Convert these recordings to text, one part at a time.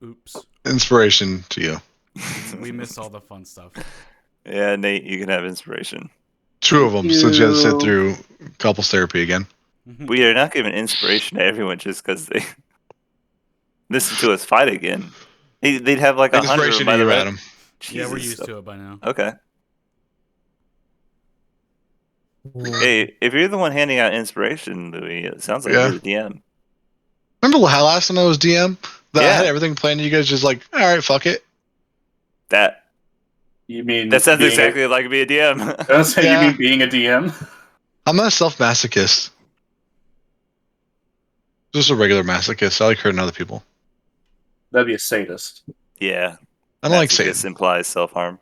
Oops. Inspiration to you. We missed all the fun stuff. Yeah, Nate, you can have inspiration. Two of them, since you had to sit through couples therapy again. We are not giving inspiration to everyone just because they listen to us fight again. They'd have like 100 Inspiration by to the you, red. Adam. Yeah, we're Jesus. used to it by now. Okay. Hey, if you're the one handing out inspiration, Louis, it sounds like Yeah. you're the DM. Remember how last time I was DM? That I had Yeah. everything planned, and you guys just like, all right, fuck it. You mean That sounds being exactly like me a DM. I was saying Yeah. you mean being a DM? I'm not a self-masochist. Just a regular masochist. I like hurting other people. That'd be a sadist. Yeah. I don't like Masochist Satan. implies self-harm.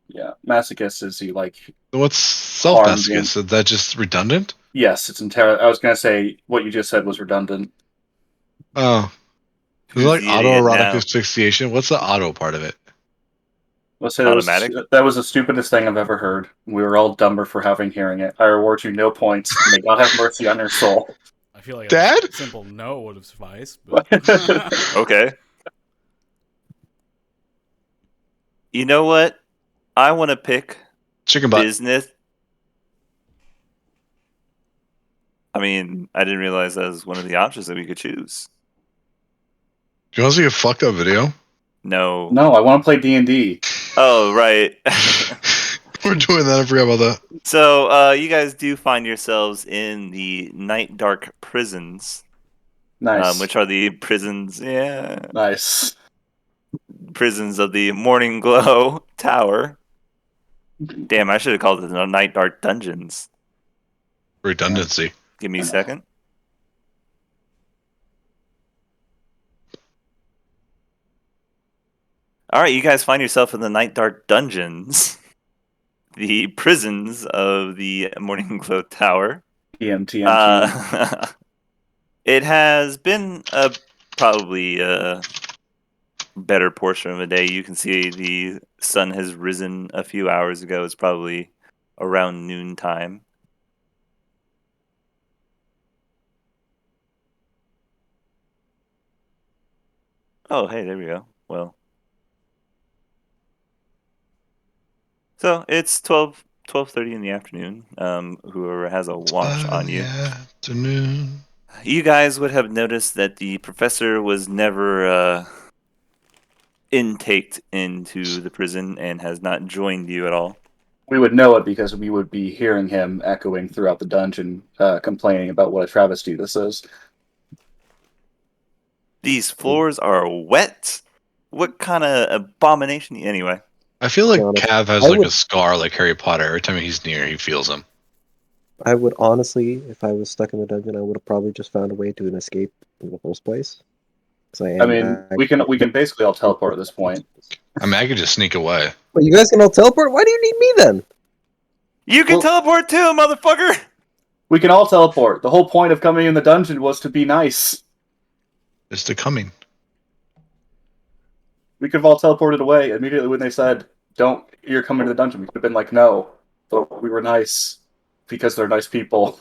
Yeah, masochist is you like. So what's self-masochist? Is that just redundant? Yes, it's entirely. I was gonna say what you just said was redundant. Oh. Is Who's it like the idiot autoerotic now? asphyxiation? What's the auto part of it? Let's say Automatic? that was the stupidest thing I've ever heard. We were all dumber for having hearing it. I reward you no points. May God have mercy on your soul. I feel like Dad? a simple no would have sufficed. But... Okay. You know what? I want to pick Chicken butt. business. I mean, I didn't realize that was one of the options that we could choose. Do you want to see a fucked up video? No. No, I want to play D&D. Oh, right. We're doing that. I forgot about that. So, you guys do find yourselves in the Night Dark prisons. Nice. Which are the prisons, Nice. prisons of the Morning Glow Tower. Damn, I should have called it the Night Dark Dungeons. Redundancy. Give me a second. Alright, you guys find yourself in the Night Dark Dungeons. The prisons of the Morning Glow Tower. TM. It has been probably a better portion of the day. You can see the sun has risen a few hours ago. It's probably around noontime. Oh, hey, there we go. Well. So it's 12:30 in the afternoon. Whoever has a watch on you. Afternoon. You guys would have noticed that the professor was never intaked into the prison and has not joined you at all. We would know it because we would be hearing him echoing throughout the dungeon, complaining about what a travesty this is. These floors are wet. What kind of abomination? Anyway. I feel like honest, Cav has a scar like Harry Potter. Every time he's near, he feels him. I would honestly, if I was stuck in the dungeon, I would have probably just found a way to escape in the first place. I mean, we can basically all teleport at this point. I mean, I could just sneak away. But you guys can all teleport? Why do you need me then? You can teleport too, motherfucker! We can all teleport. The whole point of coming in the dungeon was to be nice. It's the coming. We could have all teleported away immediately when they said, you're coming to the dungeon. We could have been like, no. But we were nice. Because they're nice people.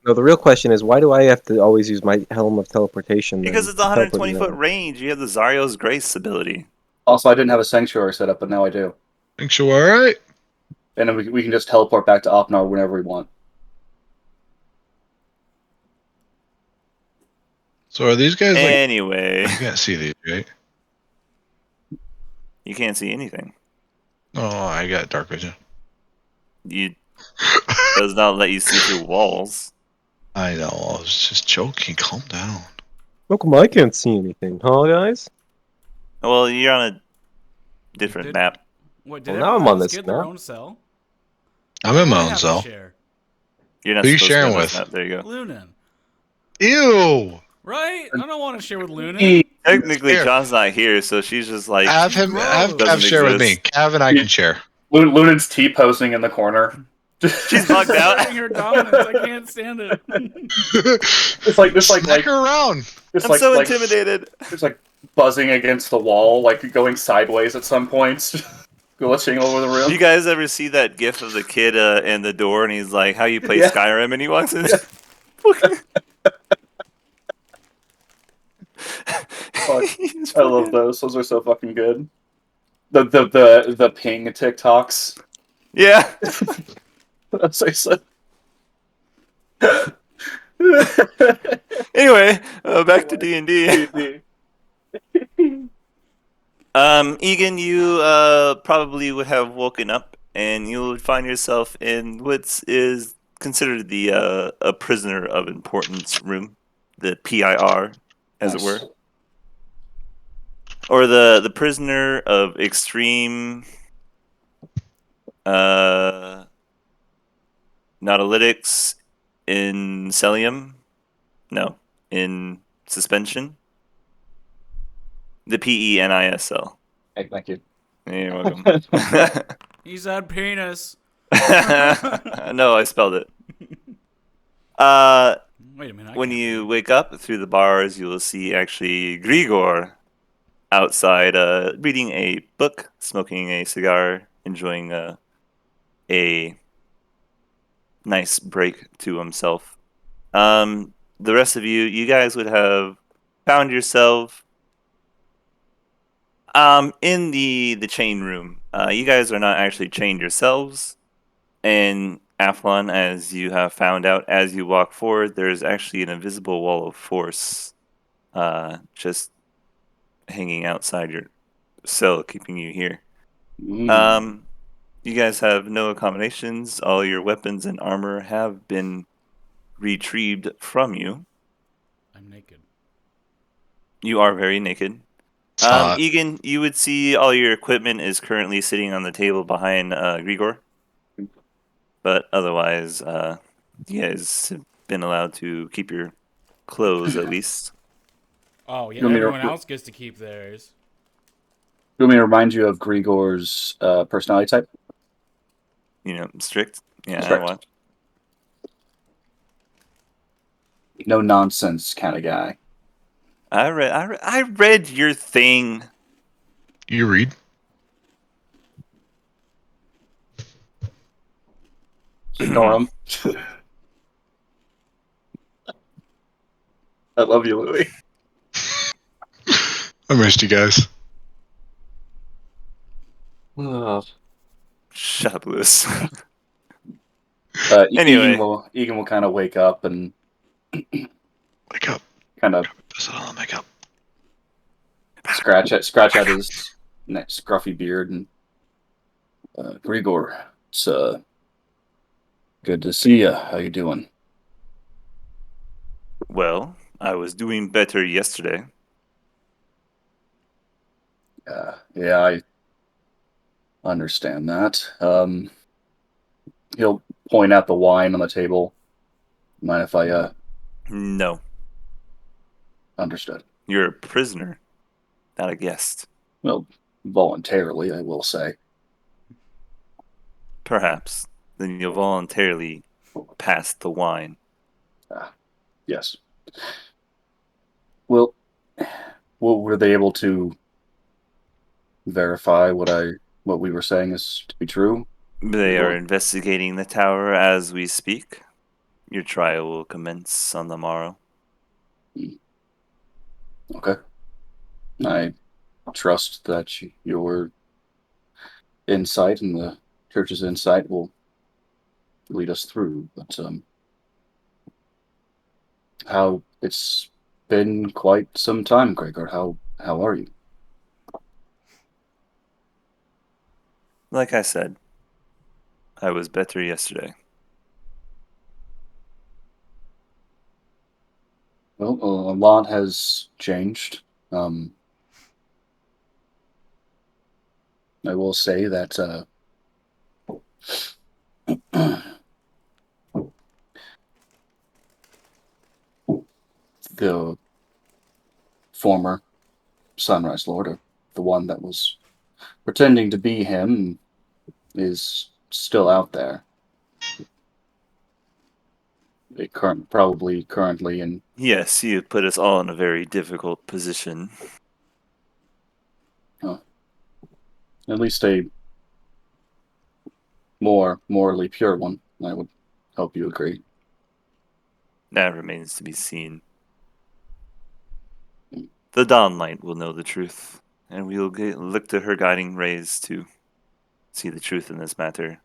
No, the real question is, why do I have to always use my helm of teleportation? Because it's a 120-foot range. You have the Zario's Grace ability. Also, I didn't have a sanctuary set up, but now I do. Sanctuary? And then we can just teleport back to Opnar whenever we want. So are these guys like... Anyway. You can't see these, right? You can't see anything. Oh, I got dark vision. You does not let you see through walls. I know. I was just joking. Calm down. How come I can't see anything, huh, guys? Well, you're on a different map. What, Well, now I'm on this get their map. own cell? I'm in my I own have to cell. share. You're not Who are you supposed to sharing go on this with? map. There you go. Lunan. Ew! Right? I don't want to share with Lunan. Technically, Here. John's not here, so she's just like... Have Cav Doesn't share with me. exist. Cav and I can share. Lunan's T-posing in the corner. She's bugged out. Asserting her dominance. I can't stand it. Smack her around. I'm so intimidated. Just like buzzing against the wall, like going sideways at some points. Glitching over the room. You guys ever see that gif of the kid in the door and he's like, how you play Yeah. Skyrim? And he walks in. fuck. I love those. Those are so fucking good. The ping TikToks. Yeah. That's what I said. Anyway, back to D&D. Egan, you probably would have woken up and you would find yourself in what is considered the a prisoner of importance room, the PIR, as it were, or the prisoner of extreme nautolytics in Celium. No, in suspension. The PENISL. Hey, thank you. You're welcome. He said penis. No, I spelled it. Wait a minute. When you wake up through the bars, you will see actually Grigor outside, reading a book, smoking a cigar, enjoying a nice break to himself. The rest of you guys would have found yourself in the chain room. You guys are not actually chained yourselves. And Athlon, as you have found out as you walk forward, there's actually an invisible wall of force just hanging outside your cell, keeping you here. You guys have no accommodations. All your weapons and armor have been retrieved from you. I'm naked. You are very naked. It's hot. Egan, you would see all your equipment is currently sitting on the table behind Grigor. But otherwise, you guys have been allowed to keep your clothes at least. Oh yeah, You want me to- everyone else gets to keep theirs. You want me to remind you of Grigor's personality type? You know, strict. Yeah, Strict. I watch. No nonsense kind of guy. I read your thing. You read? Ignore him. I love you, Louis. I missed you guys. Shut up, Lewis. Egan Anyway. will kind of wake up and Wake up. kind of Does it all make up? scratch at his scruffy beard and Grigor, it's good to see you. How you doing? Well, I was doing better yesterday. Yeah, I understand that. He'll point at the wine on the table. Mind if I No, understood? you're a prisoner, not a guest. Well, voluntarily, I will say. Perhaps. Then you'll voluntarily pass the wine. Yes. Well, were they able to verify what we were saying is to be true? They are investigating the tower as we speak. Your trial will commence on the morrow. Okay. I trust that your insight and the church's insight will lead us through. But how it's been quite some time, Gregor. How are you? Like I said, I was better yesterday. Well, a lot has changed. I will say that the former Sunrise Lord, or the one that was pretending to be him, is still out there. Probably currently in. Yes, you put us all in a very difficult position. At least a more morally pure one. I would hope you agree. That remains to be seen. The Dawnlight will know the truth, and we will look to her guiding rays to see the truth in this matter.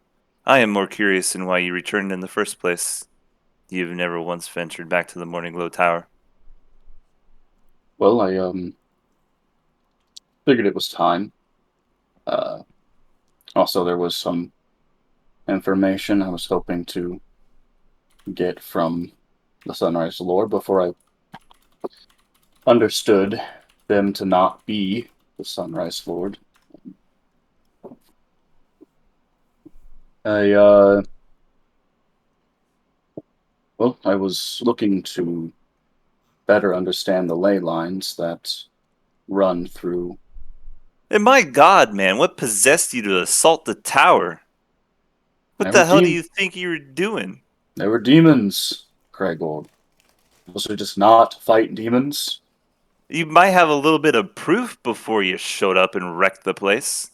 I am more curious in why you returned in the first place. You've never once ventured back to the Morning Glow Tower. Well, I figured it was time. Also, there was some information I was hoping to get from the Sunrise Lord before I understood them to not be the Sunrise Lord. I was looking to better understand the ley lines that run through. And my god, man, what possessed you to assault the tower? What They the were hell do dem- you think you were doing? They were demons, Craigold. Those are just not fight demons. You might have a little bit of proof before you showed up and wrecked the place.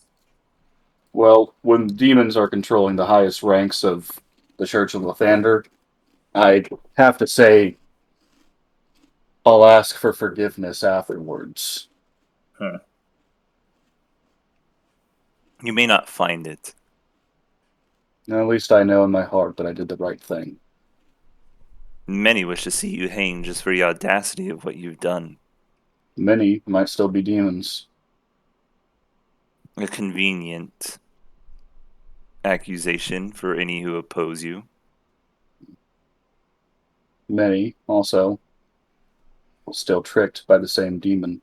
Well, when demons are controlling the highest ranks of the Church of Lathander, I'd have to say I'll ask for forgiveness afterwards. You may not find it. At least I know in my heart that I did the right thing. Many wish to see you hang just for the audacity of what you've done. Many might still be demons. A convenient accusation for any who oppose you. Many also still tricked by the same demon.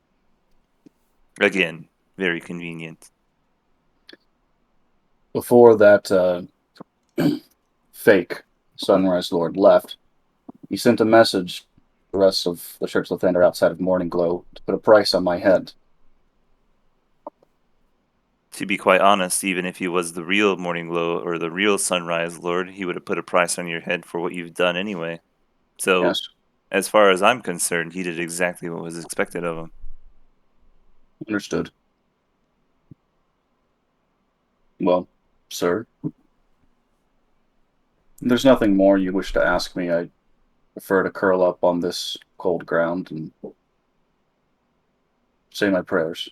Again, very convenient. Before that fake Sunrise Lord left, he sent a message to the rest of the Church of Lathander outside of Morning Glow to put a price on my head. To be quite honest, even if he was the real Morning Glow or the real Sunrise Lord, he would have put a price on your head for what you've done anyway. So, Yes, as far as I'm concerned, he did exactly what was expected of him. understood. Well, sir, there's nothing more you wish to ask me. I prefer to curl up on this cold ground and say my prayers.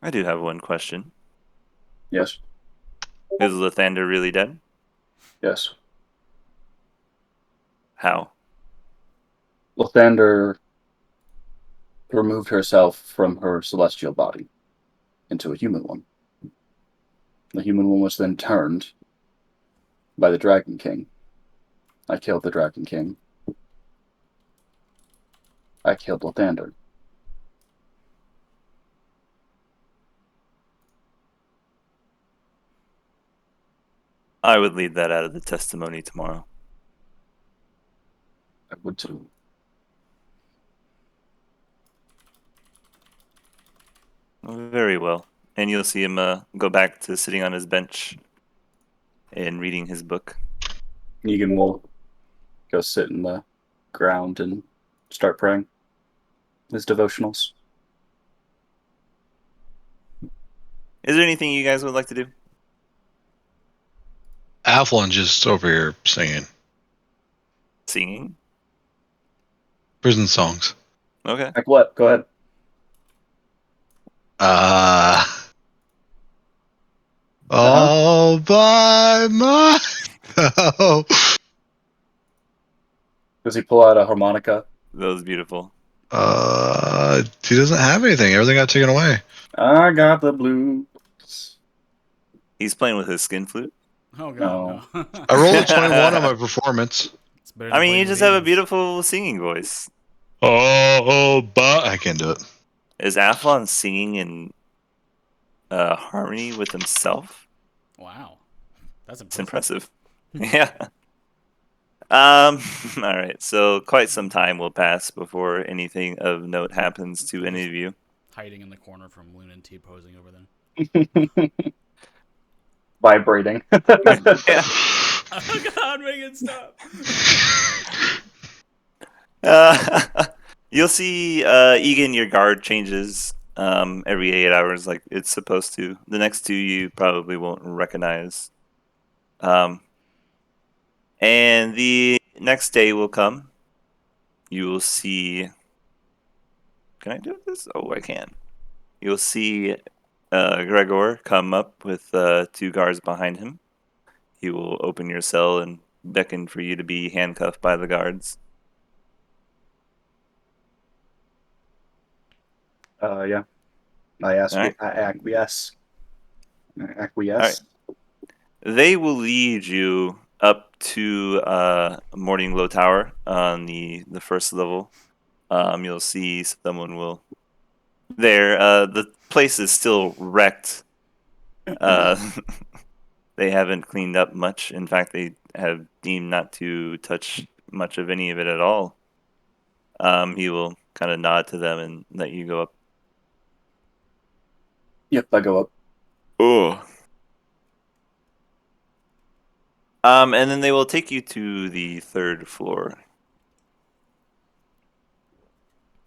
I do have one question. Yes, Is Lathander really dead? yes. How? Lathander removed herself from her celestial body into a human one. The human one was then turned by the Dragon King. I killed the Dragon King. I killed Lathander. I would leave that out of the testimony tomorrow. I would too. Very well. And you'll see him go back to sitting on his bench and reading his book. Negan will go sit in the ground and start praying. His devotionals. Is there anything you guys would like to do? Avalon just over here singing Singing? prison songs. Okay. Like what? Go ahead. All by myself. Does he pull out a harmonica? That was beautiful. He doesn't have anything. Everything got taken away. I got the blues. He's playing with his skin flute. Oh god, no. I rolled a 21 on my performance. It's better I than mean, you playing just have a leads. beautiful singing voice. Oh, but I can't do it. Is Athlon singing in harmony with himself? Wow, that's It's impressive. impressive. Yeah. All right. So quite some time will pass before anything of note happens to any of you. Hiding in the corner from Luna and T posing over there. Vibrating. Yeah. Oh god, make it stop. You'll see Egan, your guard changes every 8 hours like it's supposed to. The next two you probably won't recognize. And the next day will come. You will see. Can I do this? Oh, I can. You'll see Gregor come up with 2 guards behind him. He will open your cell and beckon for you to be handcuffed by the guards. Yeah. I All right. acquiesce. I All right. acquiesce. They will lead you up to Morning Glow Tower on the first level. You'll see someone will there. The place is still wrecked. Uh, they haven't cleaned up much. In fact, they have deemed not to touch much of any of it at all. He will kind of nod to them and let you go up. Yep, I go up. Oh. And then they will take you to the 3rd floor,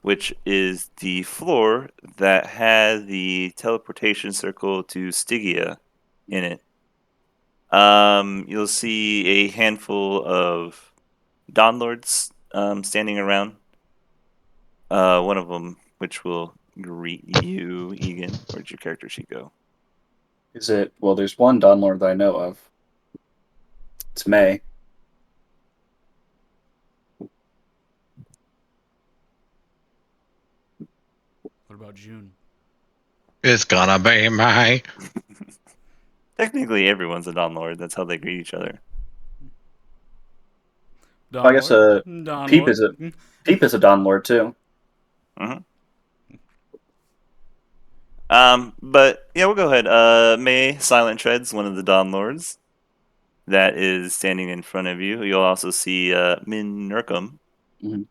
which is the floor that had the teleportation circle to Stygia in it. You'll see a handful of Dawn Lords standing around. One of them, which will greet you, Egan. Where'd your character sheet go? Is it? Well, there's one Dawn Lord that I know of. It's May. What about June? It's gonna be my. Technically, everyone's a Dawn Lord. That's how they greet each other. Dawn I guess Lord? Dawn Peep Lord? is a Dawn Lord too. Mm-hmm. But yeah, we'll go ahead. May Silent Treads, one of the Dawn Lords, that is standing in front of you. You'll also see Min Nurkum. Mhm.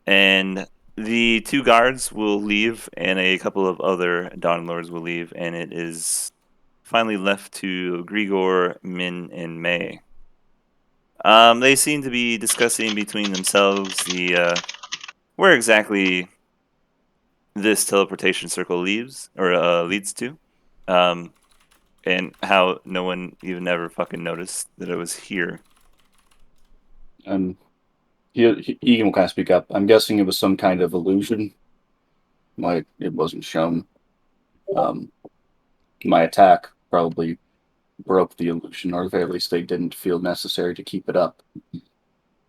And the 2 guards will leave, and a couple of other Dawn Lords will leave, and it is finally left to Grigor, Min, and May. They seem to be discussing between themselves the where exactly this teleportation circle leaves or leads to, and how no one even ever fucking noticed that it was here. Egan will kind of speak up. I'm guessing it was some kind of illusion. Like it wasn't shown. Um, my attack probably broke the illusion, or at the very least, they didn't feel necessary to keep it up.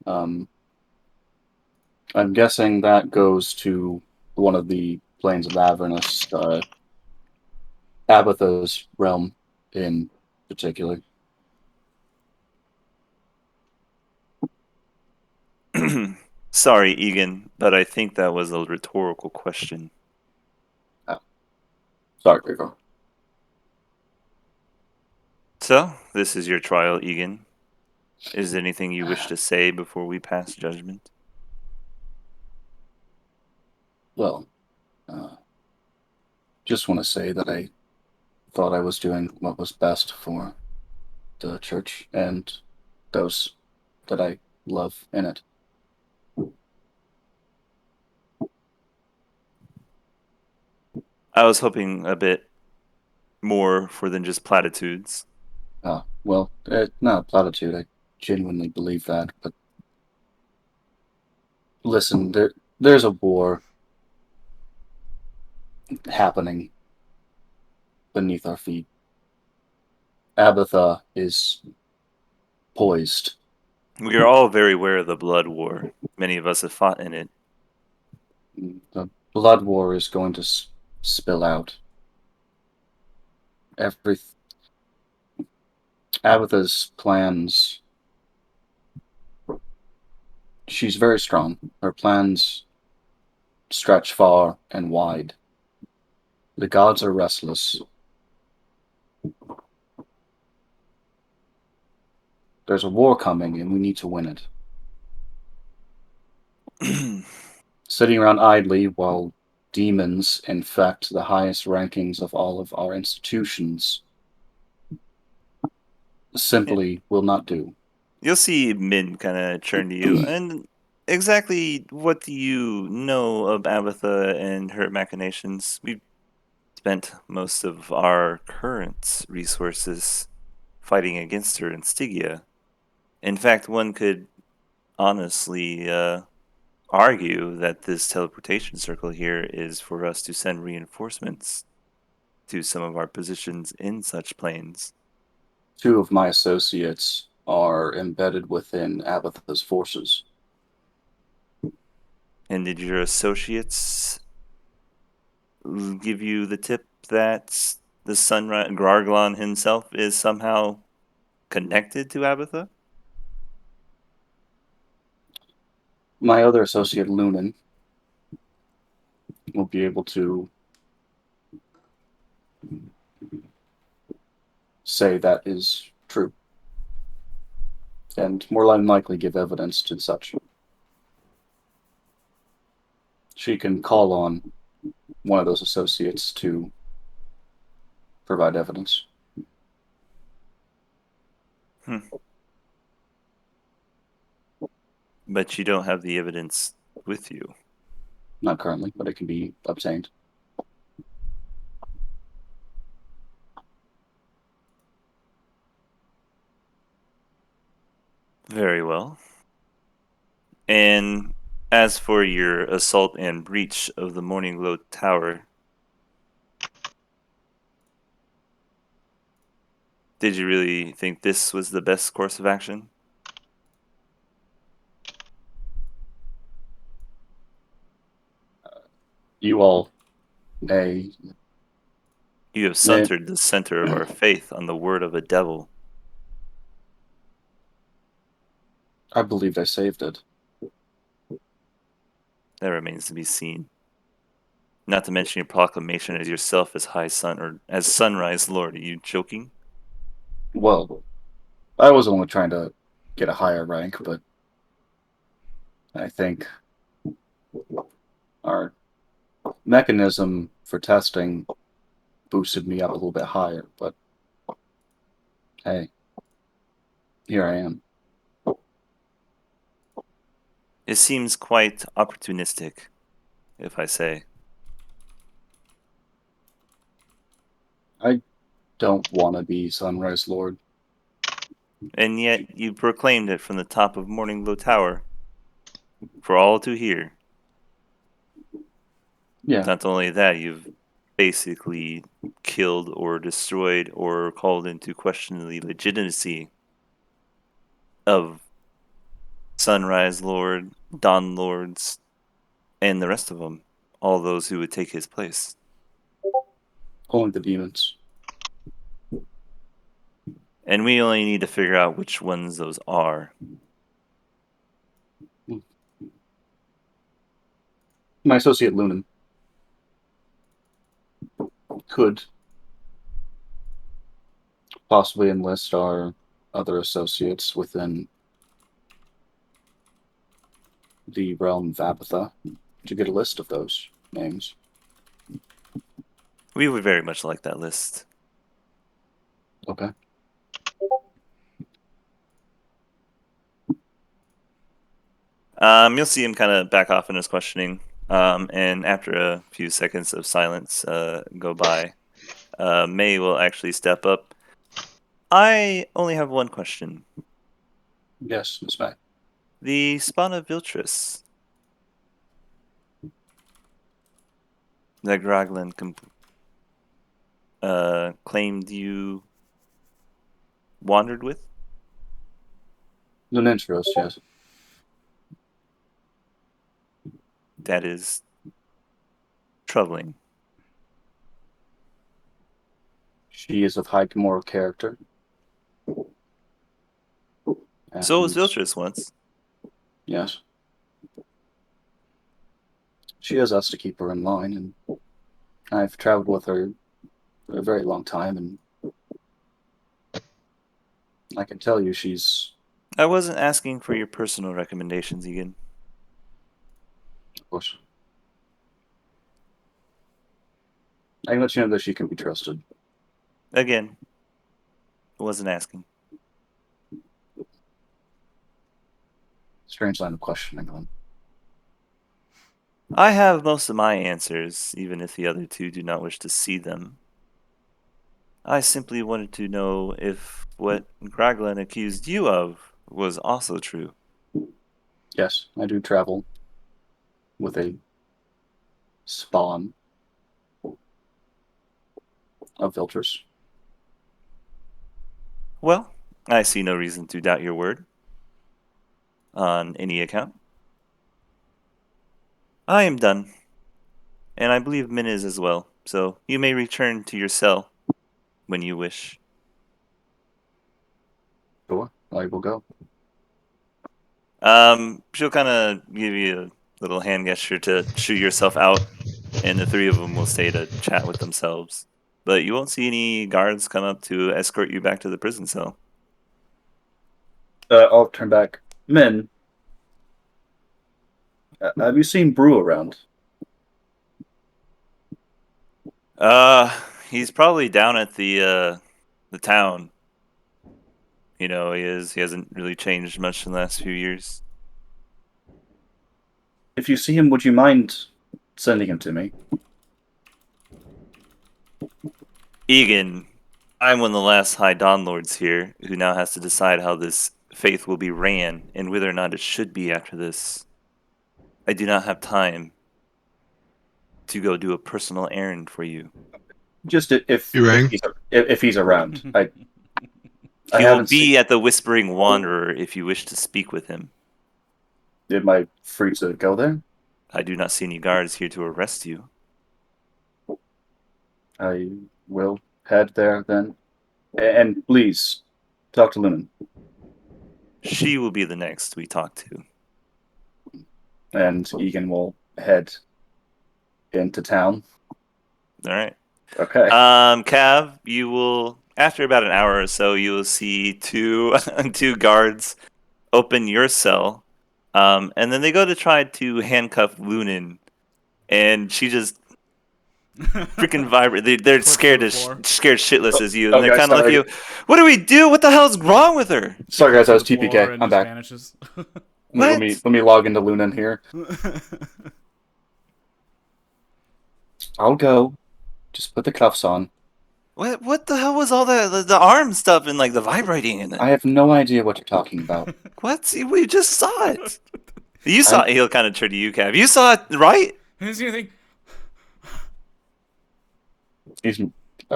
I'm guessing that goes to one of the planes of Avernus, Abatha's realm in particular. Sorry, Egan, but I think that was a rhetorical question. Sorry, Gregor. So, this is your trial, Egan. Is there anything you wish to say before we pass judgment? Well, just want to say that I thought I was doing what was best for the church and those that I love in it. I was hoping a bit more for than just platitudes. Well, not a platitude. I genuinely believe that. But listen, there's a war happening beneath our feet. Abatha is poised. We are all very aware of the blood war. Many of us have fought in it. The blood war is going to spill out. Abatha's plans. She's very strong. Her plans stretch far and wide. The gods are restless. There's a war coming, and we need to win it. Sitting around idly while demons infect the highest rankings of all of our institutions simply will not do. You'll see Min kind of turn to you. And exactly what do you know of Abatha and her machinations? We spent most of our current resources fighting against her in Stygia. In fact, one could honestly argue that this teleportation circle here is for us to send reinforcements to some of our positions in such planes. 2 of my associates are embedded within Abatha's forces. And did your associates give you the tip that the Sunrise Garglon himself is somehow connected to Abatha? My other associate, Lunan, will be able to say that is true, and more than likely give evidence to such. She can call on one of those associates to provide evidence. But you don't have the evidence with you. Not currently, but it can be obtained. Very well. And as for your assault and breach of the Morning Glow Tower, did you really think this was the best course of action? You all may. You have centered the center of our faith on the word of a devil. I believed I saved it. That remains to be seen. Not to mention your proclamation as yourself as High Sun or as Sunrise Lord. Are you joking? Well, I was only trying to get a higher rank, but I think our mechanism for testing boosted me up a little bit higher, but hey, here I am. It seems quite opportunistic, if I say. I don't want to be Sunrise Lord. And yet you proclaimed it from the top of Morning Glow Tower for all to hear. Yeah, Not only that, you've basically killed or destroyed or called into question the legitimacy of Sunrise Lord, Dawn Lords, and the rest of them. All those who would take his place. only the demons. And we only need to figure out which ones those are. My associate Lunan could possibly enlist our other associates within the realm of Abatha to get a list of those names. We would very much like that list. Okay. You'll see him kind of back off in his questioning. And after a few seconds of silence go by, May will actually step up. I only have one question. Yes, Miss May. The spawn of Viltrus that Groglan claimed you wandered with? Lunentros, yes. That is troubling. She is of high moral character. So was And- Viltrus once. Yes. She has us to keep her in line, and I've traveled with her for a very long time, and I can tell you she's, I wasn't asking for your personal recommendations, Egan. of course. I can let you know that she can be trusted. Again, wasn't asking. Strange line of questioning, then. I have most of my answers, even if the other two do not wish to see them. I simply wanted to know if what Graglan accused you of was also true. Yes, I do travel with a spawn of Viltrus. Well, I see no reason to doubt your word on any account. I am done, and I believe Min is as well, so you may return to your cell when you wish. Sure, I will go. She'll kind of give you a little hand gesture to shoo yourself out, and the three of them will stay to chat with themselves. But you won't see any guards come up to escort you back to the prison cell. I'll turn back. Min, have you seen Brew around? He's probably down at the town. You know, he is. He hasn't really changed much in the last few years. If you see him, would you mind sending him to me? Egan, I'm one of the last High Dawn Lords here, who now has to decide how this faith will be ran and whether or not it should be after this. I do not have time to go do a personal errand for you. Just if You rang? if he's around. I He will haven't be seen. at the Whispering Wanderer if you wish to speak with him. Am I free to go there? I do not see any guards here to arrest you. I will head there then. And please, talk to Lumen. She will be the next we talk to. And Egan will head into town. All right. Okay. Cav, you will, after about an hour or so, you will see two two guards open your cell, and then they go to try to handcuff Lunan, and she just freaking vibrate. They're Flips scared to the as floor. scared shitless as you, and Okay, they're kind of like sorry. you. What do we do? What the hell's wrong with her? Sorry guys, I was To the floor TPK. and I'm just back. vanishes. Let me log into Lunan here. I'll go. Just put the cuffs on. What the hell was all the arm stuff and like the vibrating in it? I have no idea what you're talking about. What? We just saw it. You saw it. He'll kind of turn to you, Cav. You saw it, right? I didn't see anything. He's Yeah,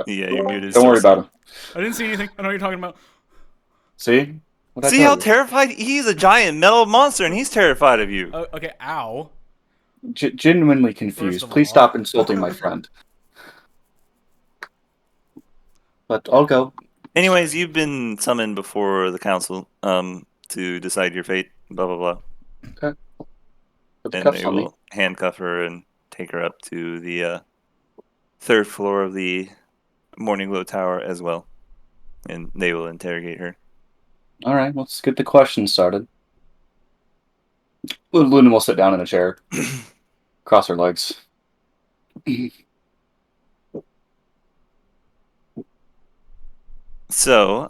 you're muted. don't worry about him. I didn't see anything. I know what you're talking about. See? What'd I See tell how you? terrified? He's a giant metal monster, and he's terrified of you. Oh, okay, ow. Genuinely confused. of Please all. stop insulting my friend. But I'll go. Anyways, you've been summoned before the council to decide your fate. Blah blah blah. Put the And cuffs they on me. will handcuff her and take her up to the third floor of the Morning Glow Tower as well, and they will interrogate her. All right, let's get the questions started. Luna will sit down in a chair, cross her legs. So,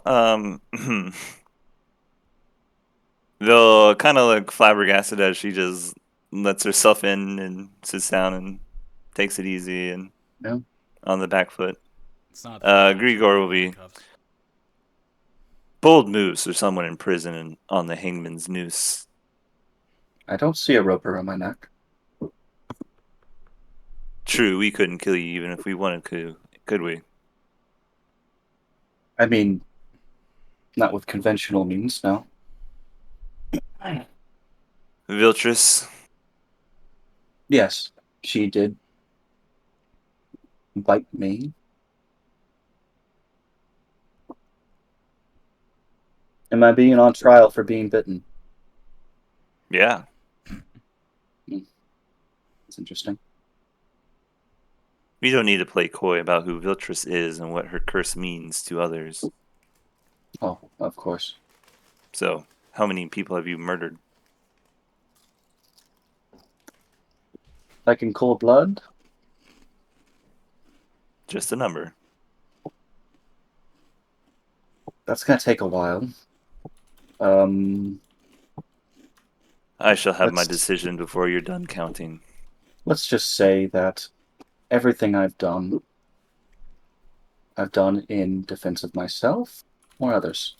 they'll kind of look flabbergasted as she just lets herself in and sits down and takes it easy and Yeah. on the back foot. It's not. Grigor will be bold moves for someone in prison and on the hangman's noose. I don't see a rope around my neck. True, we couldn't kill you even if we wanted to, could we? I mean, not with conventional means, no. Viltrus, Yes, she did bite me. Am I being on trial for being bitten? yeah. That's interesting. We don't need to play coy about who Viltrus is and what her curse means to others. Oh, of course. So, how many people have you murdered? Like in cold blood? Just a number. That's gonna take a while. I shall have my Let's- decision before you're done counting. Let's just say that everything I've done I've done in defense of myself or others.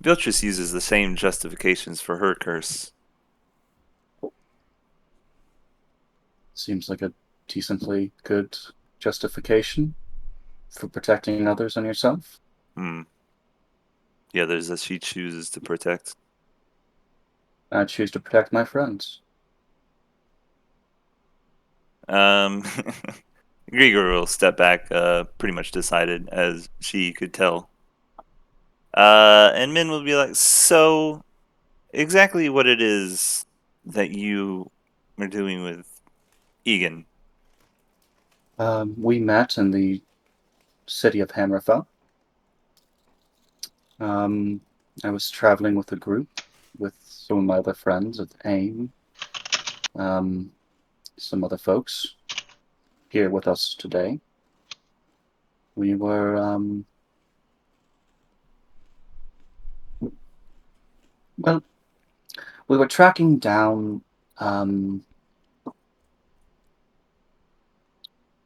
Viltrus uses the same justifications for her curse. Seems like a decently good justification for protecting others and yourself. The others that she chooses to protect. I choose to protect my friends. Grigor will step back, pretty much decided, as she could tell. And Min will be like, so, exactly what it is that you are doing with Egan. We met in the city of Hammerfell. I was traveling with a group with some of my other friends with AIM, some other folks here with us today. We were, well, we were tracking down,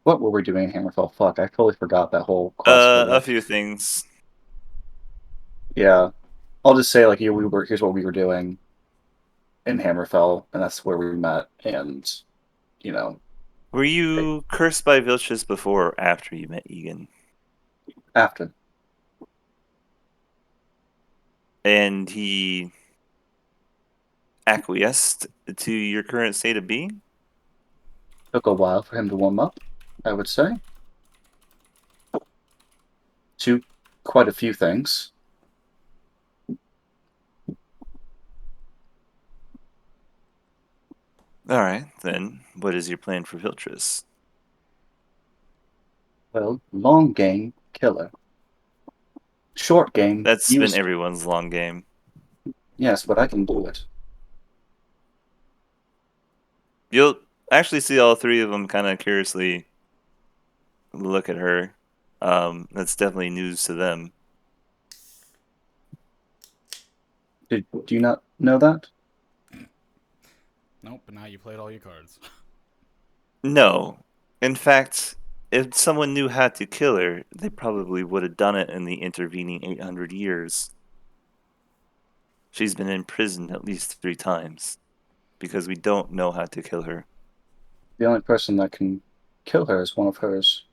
what were we doing in Hammerfell? Fuck, I totally forgot that whole quest. A few things. Yeah. I'll just say, like, here's what we were doing in Hammerfell, and that's where we met, and, you know, Were you cursed by Viltrus before or after you met Egan? after. And he acquiesced to your current state of being? Took a while for him to warm up, I would say. To quite a few things. Alright, then what is your plan for Viltrus? Well, long game, killer. Short game, That's been used. everyone's long game. Yes, but I can do it. You'll actually see all three of them kind of curiously look at her. That's definitely news to them. Do you not know that? Nope, but now you played all your cards. No. In fact, if someone knew how to kill her, they probably would have done it in the intervening 800 years. She's been imprisoned at least 3 times because we don't know how to kill her. The only person that can kill her is one of hers.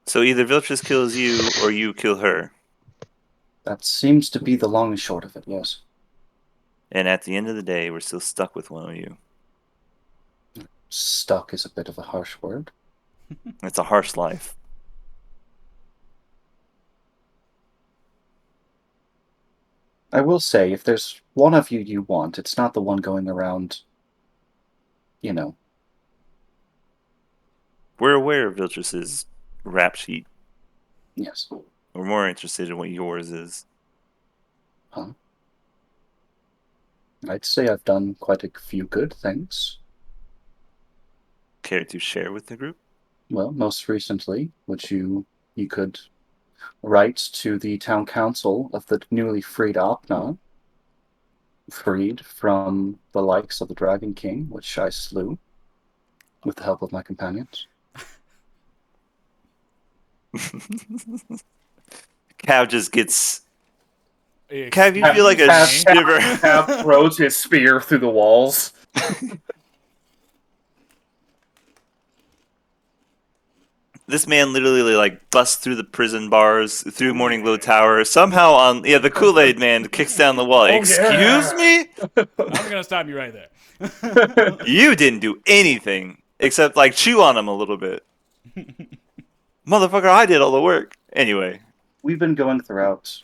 So either Viltrus kills you or you kill her. That seems to be the long and short of it, yes. And at the end of the day, we're still stuck with one of you. Stuck is a bit of a harsh word. It's a harsh life. I will say, if there's one of you want, it's not the one going around, you know. We're aware of Viltrus's rap sheet. Yes. We're more interested in what yours is. Huh? I'd say I've done quite a few good things. Care to share with the group? Well, most recently, which you could write to the town council of the newly freed Opna, freed from the likes of the Dragon King, which I slew with the help of my companions. Cav just gets. Excuse Cav, you feel like a me? shiver. Cav throws his spear through the walls. This man literally like busts through the prison bars, through Morning Glow Tower, somehow on the Kool-Aid man kicks down the wall. Excuse me? I'm gonna stop you right there. You didn't do anything except like chew on him a little bit. Motherfucker, I did all the work. Anyway, We've been going throughout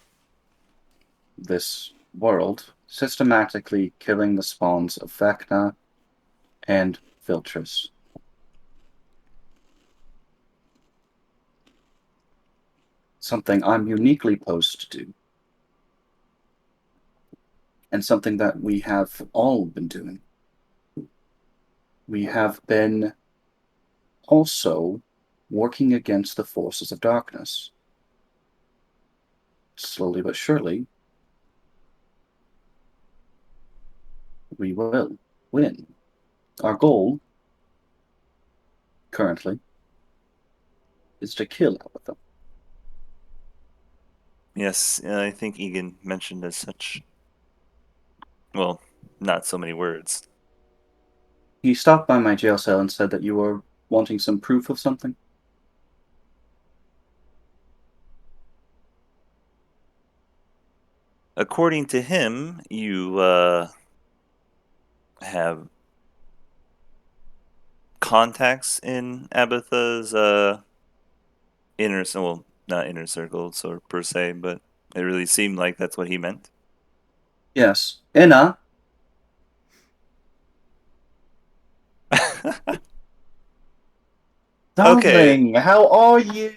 this world, systematically killing the spawns of Vecna and Viltrus. Something I'm uniquely posed to do. And something that we have all been doing. We have been also working against the forces of darkness. Slowly but surely, we will win. Our goal, currently, is to kill Abatha. Yes, I think Egan mentioned as such. Well, not so many words. He stopped by my jail cell and said that you were wanting some proof of something. According to him, you have contacts in Abatha's well, not inner circle, so per se, but it really seemed like that's what he meant. Yes. Inna, Okay. darling, how are you?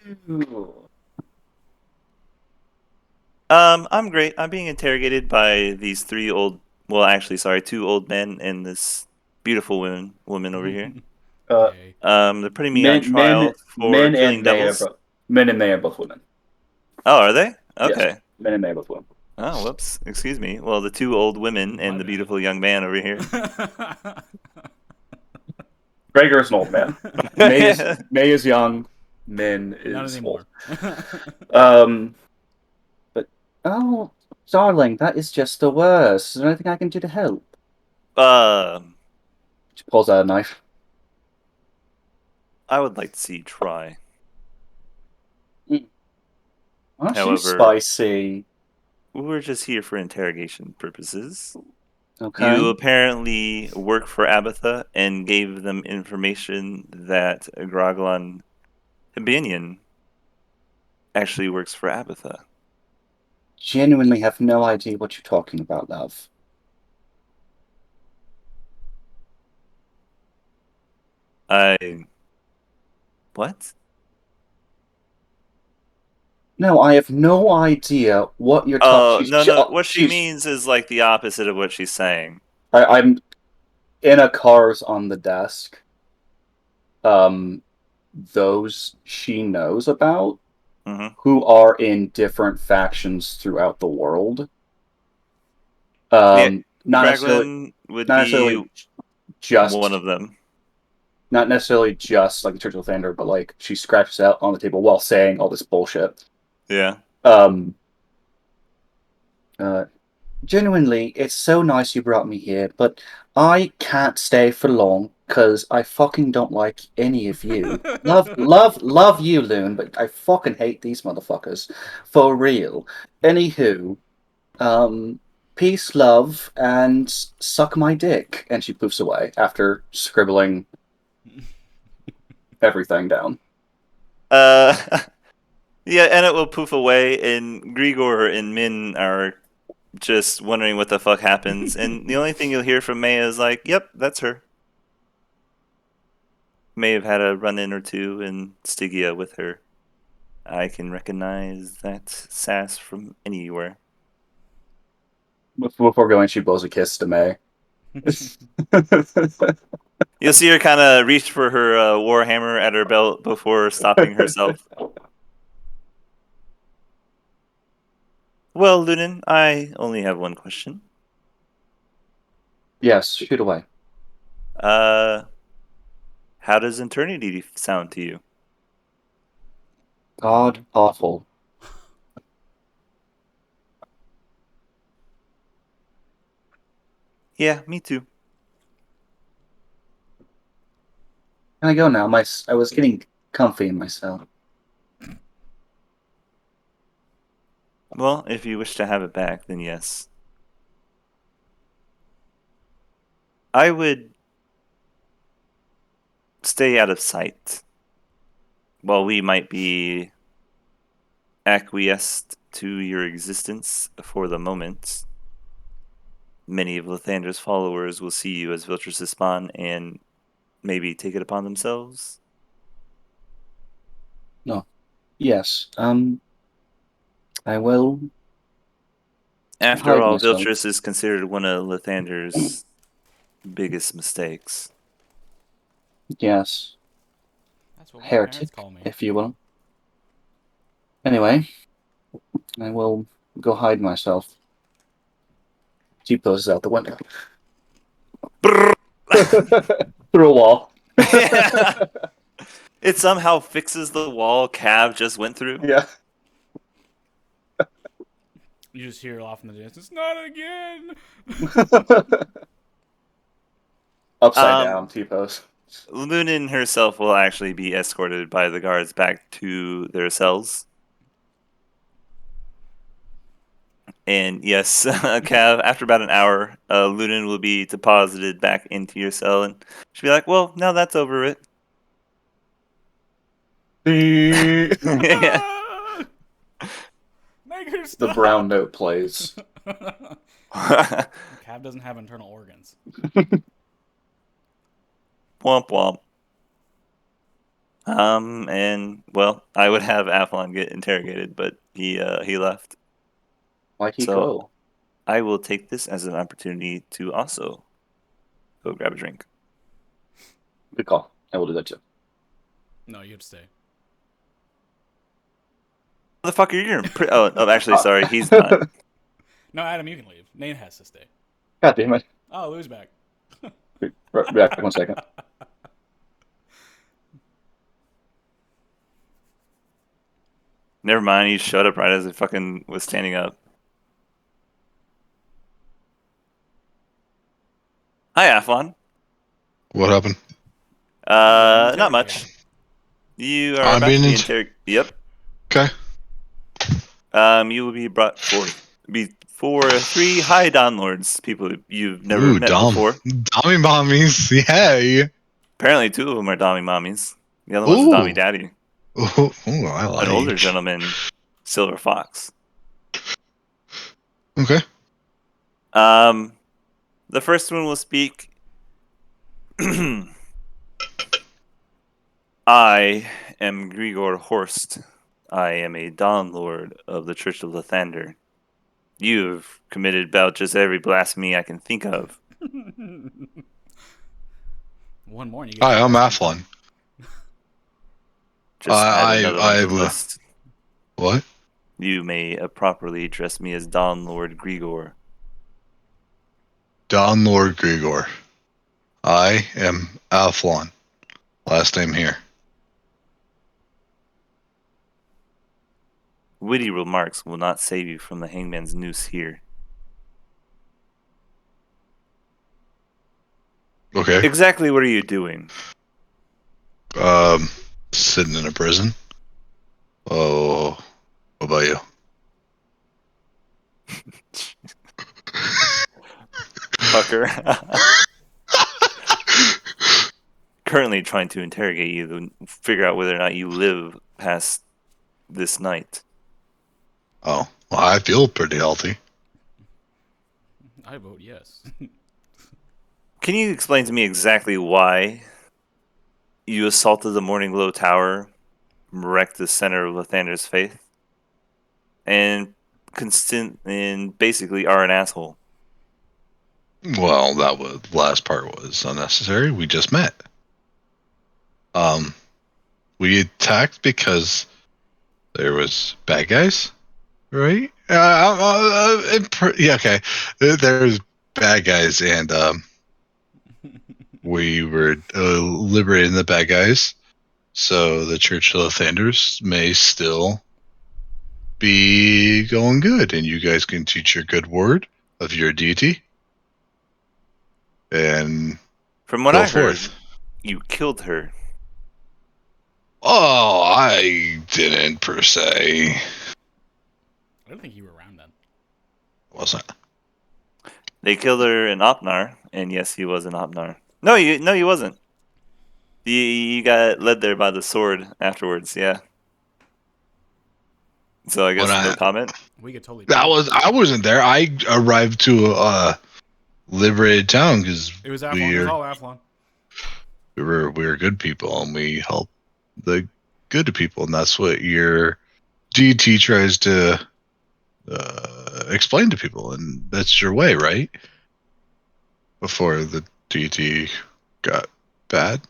I'm great. I'm being interrogated by these two old men and this beautiful woman over here. Yay. They're putting me on trial for killing devils. Men and May are both women. Oh, are they? Yes, Okay. men and May are both women. Oh, whoops. Excuse me. Well, the two old women and My the bad. beautiful young man over here. Gregor is an old man. May is young. Min Not is anymore. old. But oh, darling, that is just the worst. Is there anything I can do to help? She pulls out a knife. I would like to see you try. Oh, she's However, spicy. we're just here for interrogation purposes. Okay. You apparently work for Abatha and gave them information that Groglan Hibinian actually works for Abatha. Genuinely have no idea what you're talking about, love. What? No, I have no idea what you're Oh, talking. no. What she means is like the opposite of what she's saying. I'm in a car's on the desk. Those she knows about, who are in different factions throughout the world. Yeah, Not Graglin would be just one of them. Not necessarily just like the Church of Thunder, but like she scratches out on the table while saying all this bullshit. Yeah. Genuinely, it's so nice you brought me here, but I can't stay for long because I fucking don't like any of you. love you, Loon, but I fucking hate these motherfuckers. For real. Anywho, peace, love, and suck my dick. And she poofs away after scribbling everything down. Yeah, and it will poof away, and Grigor and Min are just wondering what the fuck happens, and the only thing you'll hear from May is like, "Yep, that's her." May have had a run-in or two in Stygia with her. I can recognize that sass from anywhere. Before going, she blows a kiss to May. You'll see her kind of reach for her warhammer at her belt before stopping herself. Well, Lunin, I only have one question. Yes, shoot away. How does eternity sound to you? God awful. Yeah, me too. Can I go now? I was getting comfy in my cell. Well, if you wish to have it back, then yes. I would stay out of sight. While we might be acquiesced to your existence for the moment, many of Lathandra's followers will see you as Viltrus' spawn and maybe take it upon themselves. No. Yes. I will After hide all, myself. Viltrus is considered one of Lathandra's biggest mistakes. Yes. That's what my Heretic, parents call me. if you will. Anyway, I will go hide myself. She poses out the window. Through a wall. It somehow fixes the wall Cav just went through. Yeah. You just hear off in the distance, not again! Upside down T-pose. Lunan herself will actually be escorted by the guards back to their cells. And yes, Cav, after about an hour, Lunan will be deposited back into your cell, and she'll be like, well, now that's over it. Yeah. Make her The stop! brown note plays. Cav doesn't have internal organs. Womp womp. And well, I would have Athlon get interrogated, but he left. Why'd he So- go? I will take this as an opportunity to also go grab a drink. Good call. I will do that too. No, you have to stay. Motherfucker, you're oh, actually, sorry, he's not. No, Adam, you can leave. Nate has to stay. God damn it. Oh, Lou's back. Right back 1 second. Never mind, he showed up right as it fucking was standing up. Hi, Athlon. What happened? Not much. You are I'm about to being be int- interrogated. Yep. Okay. You will be brought forth before 3 high Don Lords, people you've never Ooh, met Dom. before. Dommy mommies. Yay. Apparently, 2 of them are Dommy Mommies. The other one's a Ooh. Dommy Daddy. Ooh, I like An older gentleman, Silver Fox. Okay. The first one will speak. I am Grigor Horst. I am a Dawn Lord of the Church of Lathander. You have committed about just every blasphemy I can think of. One more and you get Hi, I'm arrested. Athlon. Just add another one to the I- list. What? You may properly address me as Dawn Lord Grigor. Don Lord Grigor. I am Athlon. Last name here. Witty remarks will not save you from the hangman's noose here. Okay. Exactly what are you doing? Sitting in a prison. Oh, what about you? Fucker. Currently trying to interrogate you to figure out whether or not you live past this night. Oh, well, I feel pretty healthy. I vote yes. Can you explain to me exactly why you assaulted the Morning Glow Tower, wrecked the center of Lathander's faith, and basically are an asshole? Well, that was last part was unnecessary. We just met. We attacked because there was bad guys, right? Yeah, okay. There's bad guys, and we were liberating the bad guys, so the Church of Lathanders may still be going good, and you guys can teach your good word of your deity, and From what go I heard, forth. you killed her. Oh, I didn't per se. I don't think you were around then. Wasn't. They killed her in Opnar, and yes, he was in Opnar. No, he wasn't. You got led there by the sword afterwards, yeah. So I guess When no I- comment. We could totally. I wasn't there. I arrived to a liberated town because It was Athlon. It was all Athlon. we were good people and we help the good people, and that's what your DT tries to explain to people, and that's your way, right? Before the DT got bad.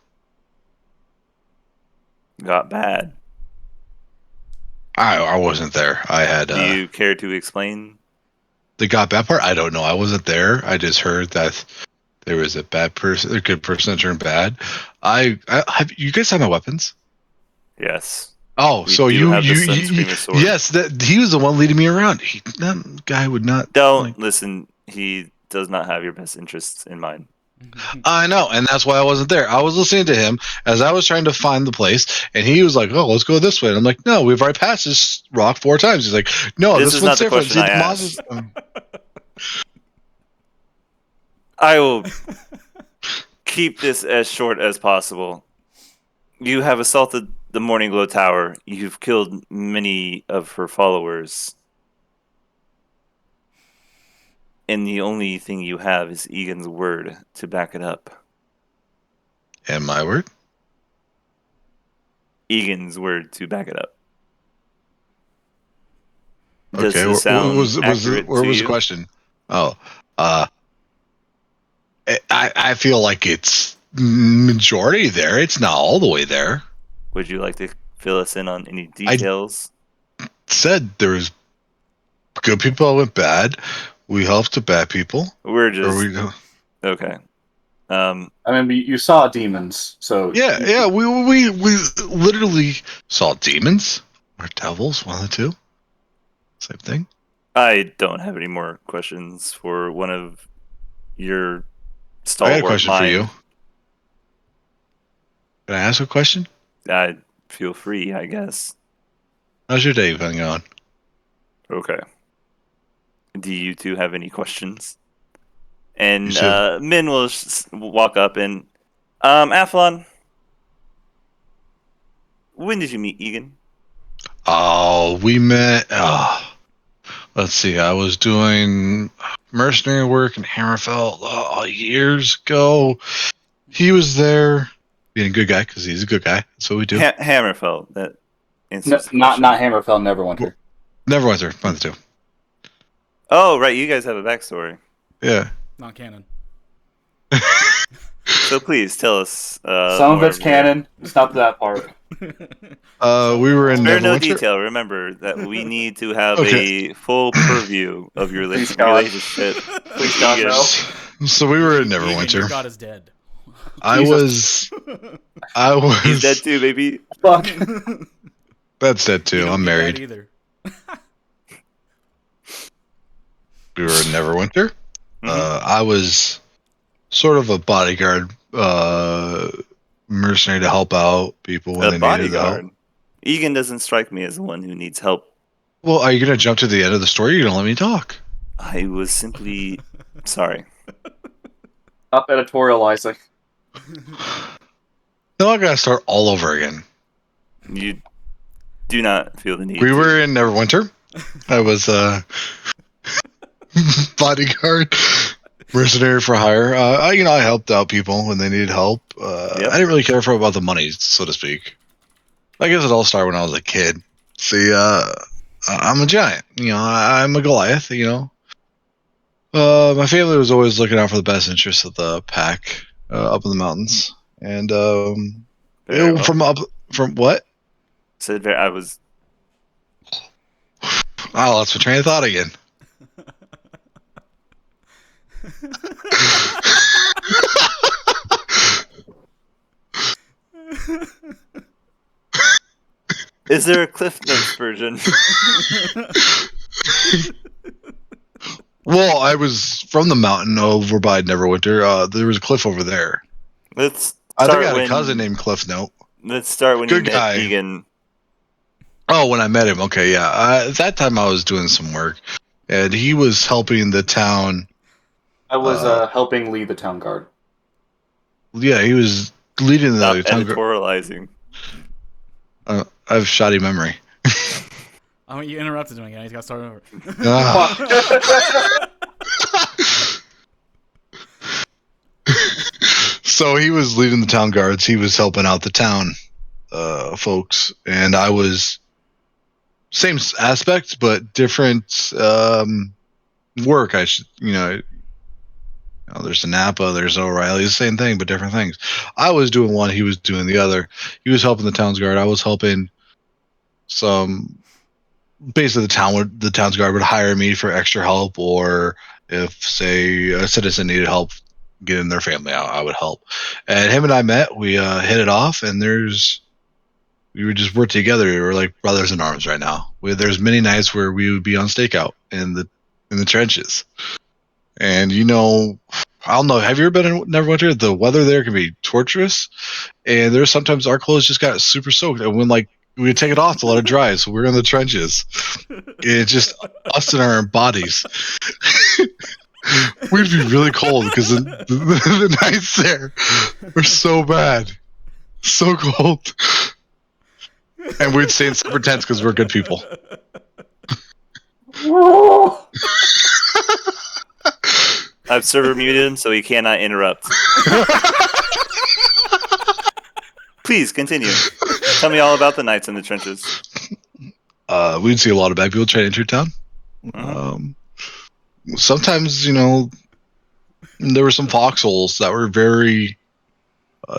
Got bad. I wasn't there. I had Do you care to explain? the got bad part. I don't know. I wasn't there. I just heard that there was a bad person, a good person that turned bad. I have you guys have my weapons? Yes. Oh, We so do you have the you, Sun you Screamer sword. yes, that he was the one leading me around. That guy would not. Don't listen. He does not have your best interests in mind. I know, and that's why I wasn't there. I was listening to him as I was trying to find the place, and he was like, "Oh, let's go this way." And I'm like, "No, we've already passed this rock 4 times." He's like, "No, This this is one's not the different." question I the asked. monsters. I will keep this as short as possible. You have assaulted the Morning Glow Tower. You've killed many of her followers. And the only thing you have is Egan's word to back it up. And my word. Egan's word to back it up. Does Okay, this sound accurate where to was the you? question? Oh, I feel like it's majority there. It's not all the way there. Would you like to fill us in on any I details? said there was good people that went bad. We helped the bad people. We're Or just we, okay. I mean, you saw demons, so yeah. We literally saw demons or devils, one of the two. Same thing. I don't have any more questions for one of your I got a stalwart question for you. mind. Can I ask a question? I feel free, I guess. How's your day been going? Okay. Do you two have any questions? And You said- Min will walk up and, Athlon, when did you meet Egan? Oh, we met. Let's see. I was doing mercenary work in Hammerfell years ago. He was there, being a good guy because he's a good guy. That's what we do. Hammerfell. That answers the not question. Hammerfell, Neverwinter. Never went there. Went there too. Oh, right. You guys have a backstory. Yeah. Not canon. So please tell us. Some of more it's your- canon. It's not that part. We were in Spare no Neverwinter. detail. Remember that we need to have Okay. a full purview of your Please, God. relationship. Please, God, Egan. no. So we were in Egan, your Neverwinter. god is dead. I was. He's dead too, baby. Fuck. That's dead You too. don't I'm get that married. either. We were in Neverwinter. Mhm. I was sort of a bodyguard, mercenary to help out people when A they needed the help. bodyguard. Egan doesn't strike me as the one who needs help. Well, are you gonna jump to the end of the story? Or you're gonna let me talk? I was simply sorry. Up editorializing. No, I gotta start all over again. You do not feel the need. We to. were in Neverwinter. I was bodyguard, mercenary for hire. I helped out people when they needed help. Yep. I didn't really care for about the money, so to speak. I guess it all started when I was a kid. See, I'm a giant. I'm a Goliath. My family was always looking out for the best interests of the pack up in the mountains, and Very well. from what? Said I was. I lost my train of thought again. Is there a Cliff Notes version? Well, I was from the mountain over by Neverwinter. There was a cliff over there. Let's I think I start had a cousin named Cliff Note. Let's start when you Good met guy. Egan. Oh, when I met him. Okay, yeah. At that time, I was doing some work, and he was helping the town. I was helping lead the town guard. Yeah, he was leading Stop the town. editorializing. I have shoddy memory. Oh, you interrupted him again. He's got to start over. Ah. So he was leading the town guards. He was helping out the town folks, and I was same aspect but different work. There's a Napa, there's O'Reilly, the same thing but different things. I was doing one, he was doing the other. He was helping the town's guard. I was helping some. Basically, the town's guard would hire me for extra help, or if say a citizen needed help getting their family out, I would help. And him and I met. We hit it off, and we would just work together. We're like brothers in arms right now. There's many nights where we would be on stakeout in the trenches, and I don't know. Have you ever been in Neverwinter? The weather there can be torturous, and there's sometimes our clothes just got super soaked, and when like we would take it off to let it dry, so we're in the trenches. It's just us in our bodies. We'd be really cold because the nights there were so bad, so cold, and we'd stay in separate tents because we're good people. I've server muted him so he cannot interrupt. Please continue. Tell me all about the nights in the trenches. We'd see a lot of bad people trying to enter town. Sometimes, there were some foxholes that were very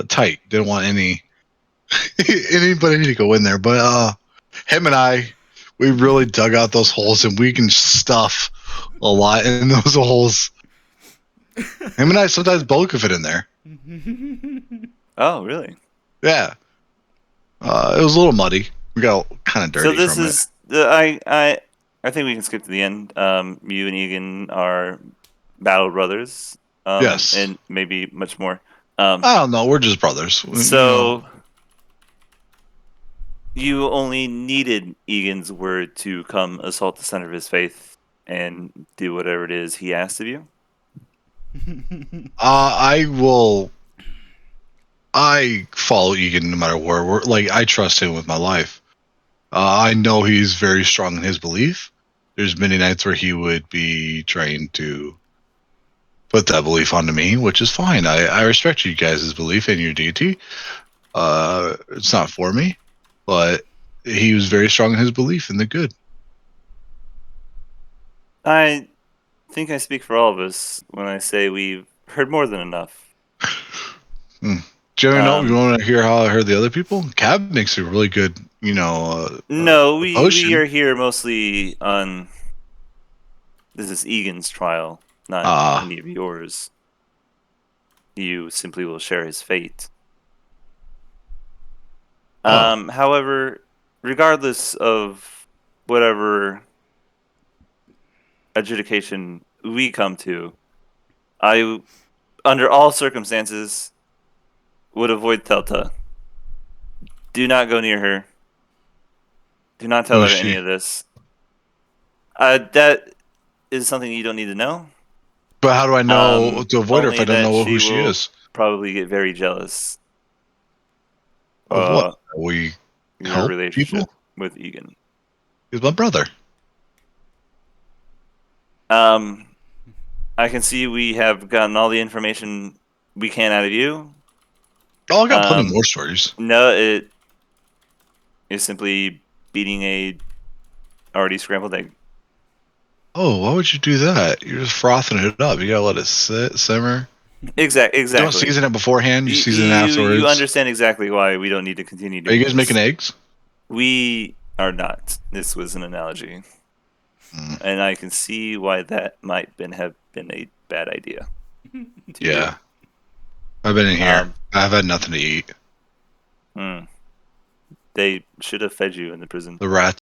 tight. Didn't want anybody to go in there. But him and I, we really dug out those holes, and we can stuff a lot in those holes. Him and I sometimes both could fit in there. Oh, really? Yeah. It was a little muddy. We got kind of dirty. So this from is I think we can skip to the end. You and Egan are battle brothers. Yes. And maybe much more. I don't know. We're just brothers. So you only needed Egan's word to come assault the center of his faith and do whatever it is he asked of you? I follow Egan no matter where. I trust him with my life. I know he's very strong in his belief. There's many nights where he would be trying to put that belief onto me, which is fine. I respect you guys' belief in your deity. It's not for me, but he was very strong in his belief in the good. I think I speak for all of us when I say we've heard more than enough. Do you want to hear how I heard the other people? Cab makes a really good, no, we are here mostly on. This is Egan's trial, not any of yours. You simply will share his fate. However, regardless of whatever adjudication we come to, I, under all circumstances, would avoid Telta. Do not go near her. Do not tell her any of this. That is something you don't need to know. But how do I know to avoid her if I don't know who she is? Probably get very jealous. Of what? We your relationship with Egan. He's my brother. I can see we have gotten all the information we can out of you. Oh, I got plenty more stories. No, it is simply beating a already scrambled egg. Oh, why would you do that? You're just frothing it up. You gotta let it simmer. Exactly. You don't season it beforehand. You season it afterwards. You understand exactly why we don't need to continue doing Are you guys this. making eggs? We are not. This was an analogy. And I can see why that might have been a bad idea. Yeah. I've been in here. I've had nothing to eat. They should have fed you in the prison. The rats